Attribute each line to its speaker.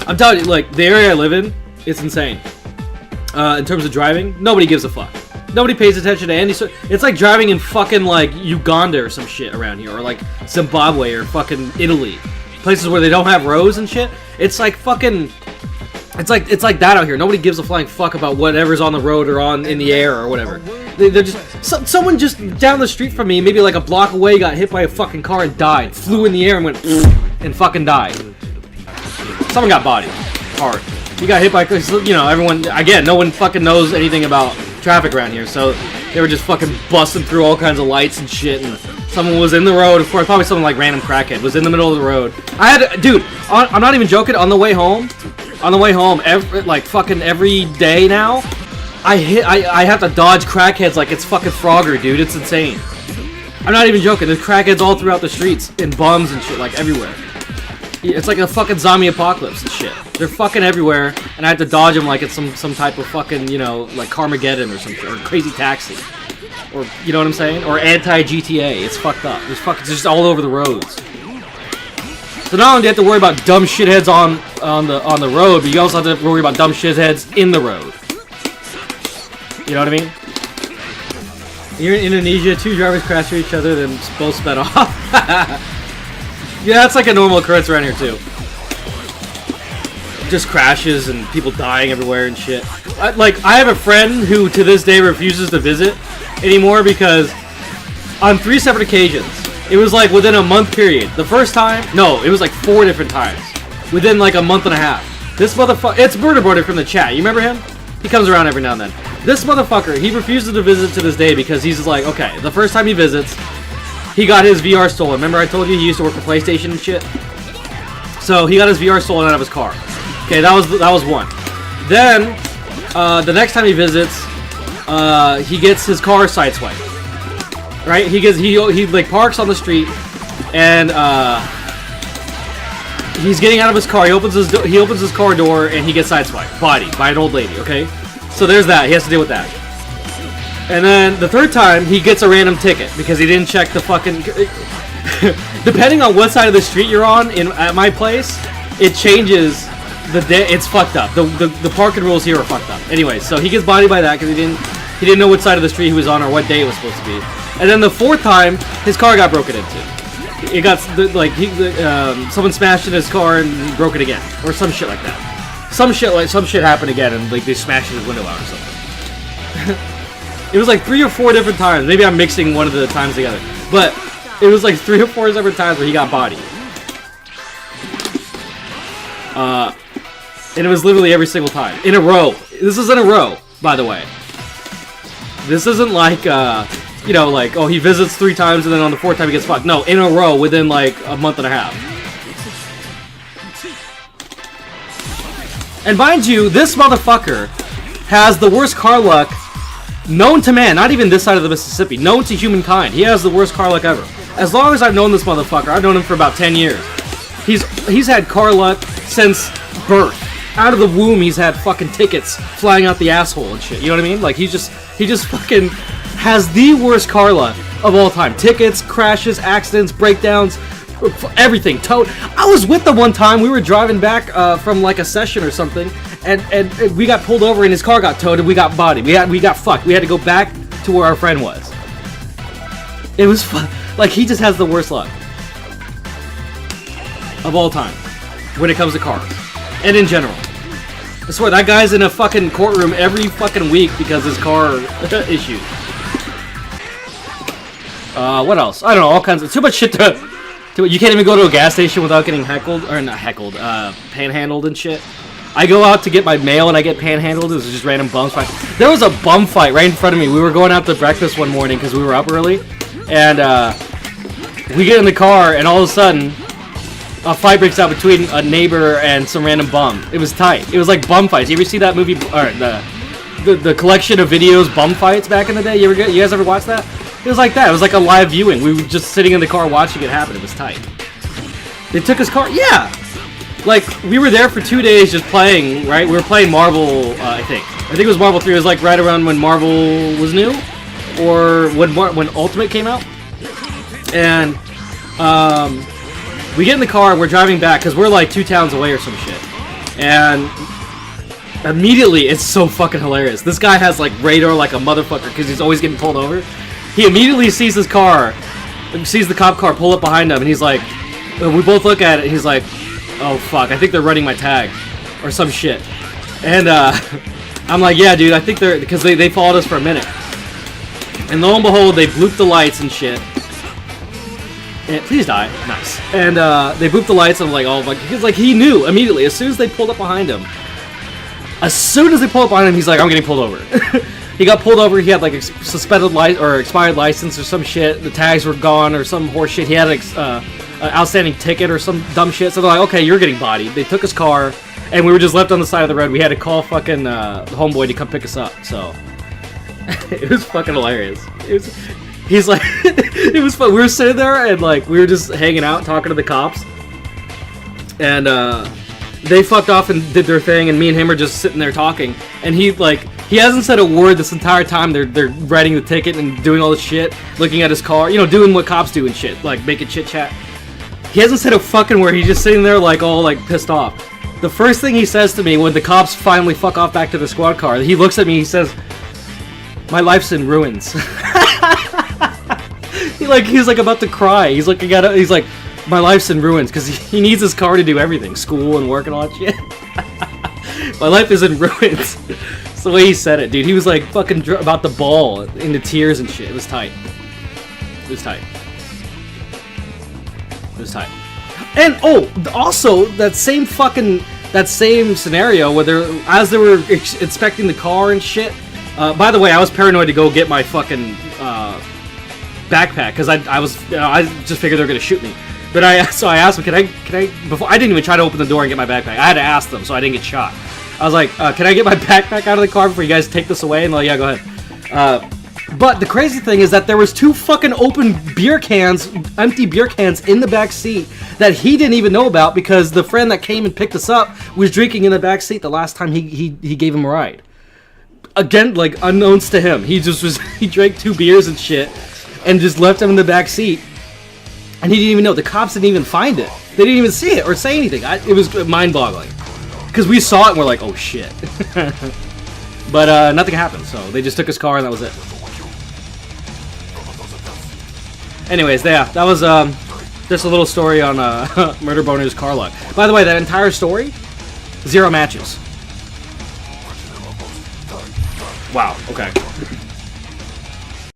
Speaker 1: I'm telling you, like, the area I live in, it's insane. In terms of driving, nobody gives a fuck. Nobody pays attention to any sort. It's like driving in fucking like Uganda or some shit around here, or like Zimbabwe or fucking Italy, places where they don't have roads and shit. It's like fucking. It's like that out here. Nobody gives a flying fuck about whatever's on the road or in the air or whatever. They're just someone just down the street from me, maybe like a block away, got hit by a fucking car and died. Flew in the air and went and fucking died. Someone got bodied hard. He got hit by, you know, everyone, again, no one fucking knows anything about traffic around here, so they were just fucking busting through all kinds of lights and shit, and someone was in the road, of course, probably someone like random crackhead, was in the middle of the road. Dude, I'm not even joking, on the way home, every day now, I have to dodge crackheads like it's fucking Frogger, dude, it's insane. I'm not even joking, there's crackheads all throughout the streets, and bums and shit, like, everywhere. It's like a fucking zombie apocalypse and shit. They're fucking everywhere, and I have to dodge them like it's some type of fucking, you know, like Carmageddon or some shit, or Crazy Taxi. Or, you know what I'm saying? Or anti-GTA. It's fucked up. There's fucking just all over the roads. So not only do you have to worry about dumb shitheads on the road, but you also have to worry about dumb shitheads in the road. You know what I mean? Here in Indonesia, 2 drivers crashed into each other, then both sped off. Yeah, that's like a normal occurrence around here too. Just crashes and people dying everywhere and shit. I have a friend who to this day refuses to visit anymore because on 3 separate occasions, it was like within a month period. The first time, no, it was like 4 different times within like a month and a half. This motherfucker, it's Murderboarder from the chat. You remember him? He comes around every now and then. This motherfucker, he refuses to visit to this day because he's like, okay, the first time he visits, he got his VR stolen. Remember I told you he used to work for PlayStation and shit? So he got his VR stolen out of his car. Okay, that was one. Then, the next time he visits, he gets his car sideswiped. Right? He like parks on the street, and he's getting out of his car. He opens his car door, and he gets sideswiped, bodied by an old lady. Okay, so there's that. He has to deal with that. And then the third time, he gets a random ticket because he didn't check the fucking. Depending on what side of the street you're on, at my place, it changes the day. It's fucked up. The parking rules here are fucked up. Anyway, so he gets bodied by that because he didn't know what side of the street he was on or what day it was supposed to be. And then the fourth time, his car got broken into. It got someone smashed in his car and broke it again, or some shit like that. Some shit happened again, and like they smashed his window out or something. It was like 3 or 4 different times. Maybe I'm mixing one of the times together. But it was like 3 or 4 different times where he got bodied. And it was literally every single time. In a row. This is in a row, by the way. This isn't like, you know, like, oh, he visits 3 times and then on the 4th time he gets fucked. No, in a row within like a month and a half. And mind you, this motherfucker has the worst car luck known to man, not even this side of the Mississippi, known to humankind. He has the worst car luck ever. As long as I've known this motherfucker, I've known him for about 10 years. He's had car luck since birth. Out of the womb, he's had fucking tickets flying out the asshole and shit. You know what I mean? Like, he just fucking has the worst car luck of all time. Tickets, crashes, accidents, breakdowns, everything. I was with the one time, we were driving back from like a session or something, and we got pulled over and his car got towed and we got bodied. We got fucked. We had to go back to where our friend was. It was fun. Like, he just has the worst luck of all time when it comes to cars and in general. I swear, that guy's in a fucking courtroom every fucking week because his car issued. What else? I don't know, all kinds of... Too much shit to... You can't even go to a gas station without getting heckled, or not heckled, panhandled and shit. I go out to get my mail and I get panhandled. It was just random bums fight. There was a bum fight right in front of me. We were going out to breakfast one morning because we were up early. And we get in the car and all of a sudden a fight breaks out between a neighbor and some random bum. It was tight. It was like bum fights. You ever see that movie, or the collection of videos, Bum Fights, back in the day? You guys ever watch that? It was like that. It was like a live viewing. We were just sitting in the car watching it happen. It was tight. They took his car? Yeah! Like, we were there for 2 days just playing, right? We were playing Marvel, I think. I think it was Marvel 3. It was like right around when Marvel was new. Or when Ultimate came out. And, We get in the car, we're driving back, because we're like 2 towns away or some shit. And immediately, it's so fucking hilarious. This guy has like radar like a motherfucker, because he's always getting pulled over. He immediately sees his car, sees the cop car pull up behind him, and he's like, we both look at it, and he's like, oh fuck, I think they're running my tag. Or some shit. And I'm like, yeah dude, I think they're, because they followed us for a minute. And lo and behold, they blooped the lights and shit. And, please die. Nice. And they booped the lights, and I'm like, oh my, because like he knew immediately as soon as they pulled up behind him. As soon as they pulled up behind him, he's like, I'm getting pulled over. He got pulled over. He had like a suspended or expired license or some shit. The tags were gone or some horse shit. He had an outstanding ticket or some dumb shit. So they're like, okay, you're getting bodied. They took his car, and we were just left on the side of the road. We had to call fucking the homeboy to come pick us up. So it was fucking hilarious. He's like, it was fun. We were sitting there and like we were just hanging out, talking to the cops, and they fucked off and did their thing, and me and him are just sitting there talking. And he hasn't said a word this entire time. They're writing the ticket and doing all this shit, looking at his car, you know, doing what cops do and shit, like making chit chat. He hasn't said a fucking word. He's just sitting there like all like pissed off. The first thing he says to me when the cops finally fuck off back to the squad car, he looks at me. He says, "My life's in ruins." He's like about to cry. He's like, my life's in ruins, because he needs his car to do everything, school and work and all that shit. My life is in ruins. It's the way he said it, dude. He was like fucking about to bawl into tears and shit. It was tight. It was tight. It was tight. And also that same scenario where as they were inspecting the car and shit. By the way, I was paranoid to go get my fucking backpack, because I just figured they were gonna shoot me. But so I asked them, can I before I didn't even try to open the door and get my backpack. I had to ask them so I didn't get shot. I was like, can I get my backpack out of the car before you guys take this away? And they're like, yeah, go ahead. But the crazy thing is that there was 2 fucking open beer cans, empty beer cans in the back seat that he didn't even know about, because the friend that came and picked us up was drinking in the back seat the last time he gave him a ride. Again, like unknowns to him, he drank 2 beers and shit, and just left him in the back seat. And he didn't even know. The cops didn't even find it. They didn't even see it or say anything. It was mind-boggling. Because we saw it and we're like, oh shit. But nothing happened, so they just took his car and that was it. Anyways, yeah, that was just a little story on Murder Boner's car luck. By the way, that entire story, 0 matches. Wow, okay.